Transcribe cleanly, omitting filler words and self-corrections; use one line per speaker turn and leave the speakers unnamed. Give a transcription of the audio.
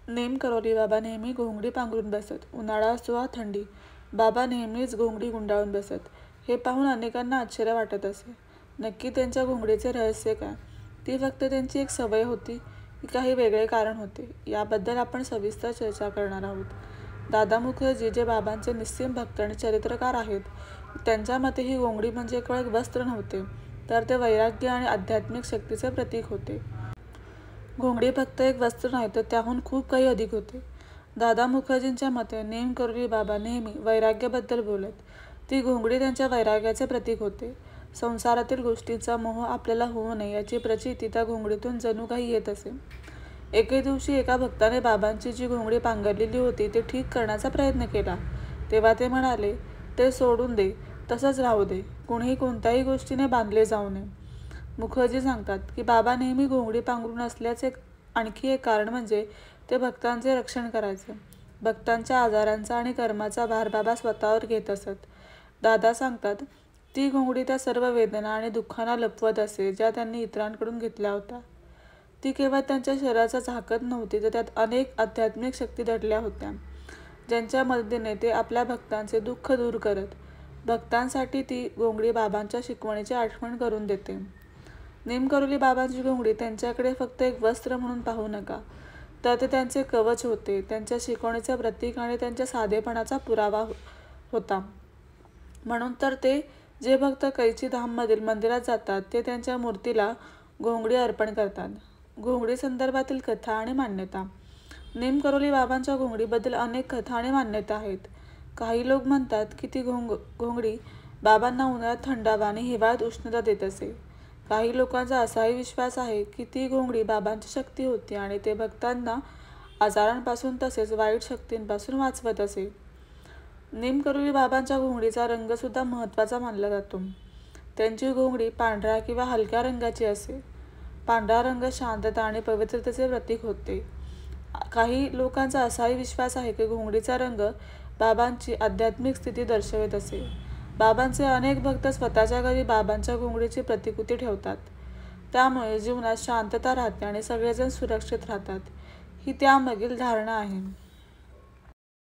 Name करवली बाबा नेहमी घोंगडी पांघरून बसत. उन्हाळा असो वा थंडी, बाबा नेहमीच घोंगडी गुंडाळून बसत. हे पाहून अनेकांना आश्चर्य वाटत असे. नक्की त्यांच्या घोंगडीचे रहस्य काय? ती फक्त त्यांची एक सवय होती की काही वेगळे कारण होते? याबद्दल आपण सविस्तर चर्चा करणार आहोत. दादा मुखर्जी जे बाबांचे निस्सीम भक्त आणि चरित्रकार आहेत, त्यांच्या मते ही घोंगडी म्हणजे केवळ एक वस्त्र नव्हते, तर ते वैराग्य आणि आध्यात्मिक शक्तीचे प्रतीक होते. घोंगडी फक्त एक वस्त्र नाही, तर त्याहून खूप काही अधिक होते. दादा मुखर्जींच्या मते नेम करवली बाबा नेहमी वैराग्याबद्दल बोलत. ती घोंगडी त्यांच्या वैराग्याचे प्रतीक होते. संसारातील गोष्टींचा मोह आपल्याला होऊ नये याची प्रचिती त्या घोंगडीतून जणू काही येत असे. एके दिवशी एका भक्ताने बाबांची जी घोंगडी पांघरलेली होती ती ठीक करण्याचा प्रयत्न केला. तेव्हा ते म्हणाले, ते सोडून दे, तसंच राहू दे. कुणीही कोणत्याही गोष्टीने बांधले जाऊ नये. मुखर्जी सांगतात की बाबा नेहमी घोंगडी पांघरून असल्याचे आणखी एक कारण म्हणजे ते भक्तांचे रक्षण करायचे. भक्तांच्या आजारांचा आणि कर्माचा भार बाबा स्वतःवर घेत असत. दादा सांगतात, ती घोंगडी त्या सर्व वेदना आणि दुःखांना लपवत असे ज्या त्यांनी इतरांकडून घेतल्या होत्या. ती केवळ त्यांच्या शरीराचा झाकत नव्हती, तर त्यात अनेक आध्यात्मिक शक्ती दडल्या होत्या, ज्यांच्या मदतीने ते आपल्या भक्तांचे दुःख दूर करत. भक्तांसाठी ती घोंगडी बाबांच्या शिकवणीची आठवण करून देते. नेम करवली बाबांची घोंगडी त्यांच्याकडे फक्त एक वस्त्र म्हणून पाहू नका, तर ते त्यांचे कवच होते, त्यांच्या शिकवणीचे प्रतीक आणि त्यांच्या साधेपणाचा पुरावा होता. म्हणून तर ते जे भक्त कैची धाममधील मंदिरात जातात ते त्यांच्या मूर्तीला घोंगडी अर्पण करतात. घोंगडी संदर्भातील कथा आणि मान्यता. नेम करवली बाबांच्या घोंगडीबद्दल अनेक कथा आणि मान्यता आहेत. काही लोक म्हणतात की ती घोंगडी बाबांना उन्हाळ्यात थंडावा आणि हिवाळ्यात उष्णता देत असे. काही लोकांचा असाही विश्वास आहे की ती घोंगडी बाबांची शक्ती होती आणि ते भक्तांना आजारांपासून तसेच वाईट शक्तींपासून वाचवत असे. नेम करवली बाबांच्या घोंगडीचा रंगसुद्धा महत्त्वाचा मानला जातो. त्यांची घोंगडी पांढऱ्या किंवा हलक्या रंगाची असे. पांढरा रंग शांतता आणि पवित्रतेचे प्रतीक होते. काही लोकांचा असाही विश्वास आहे की घोंगडीचा रंग बाबांची आध्यात्मिक स्थिती दर्शवत असे. बाबांचे अनेक भक्त स्वतःच्या घरी बाबांच्या घोंगडीची प्रतिकृती ठेवतात. त्यामुळे जीवनात शांतता राहते आणि सगळेजण सुरक्षित राहतात. ही त्यामागील धारणा आहे.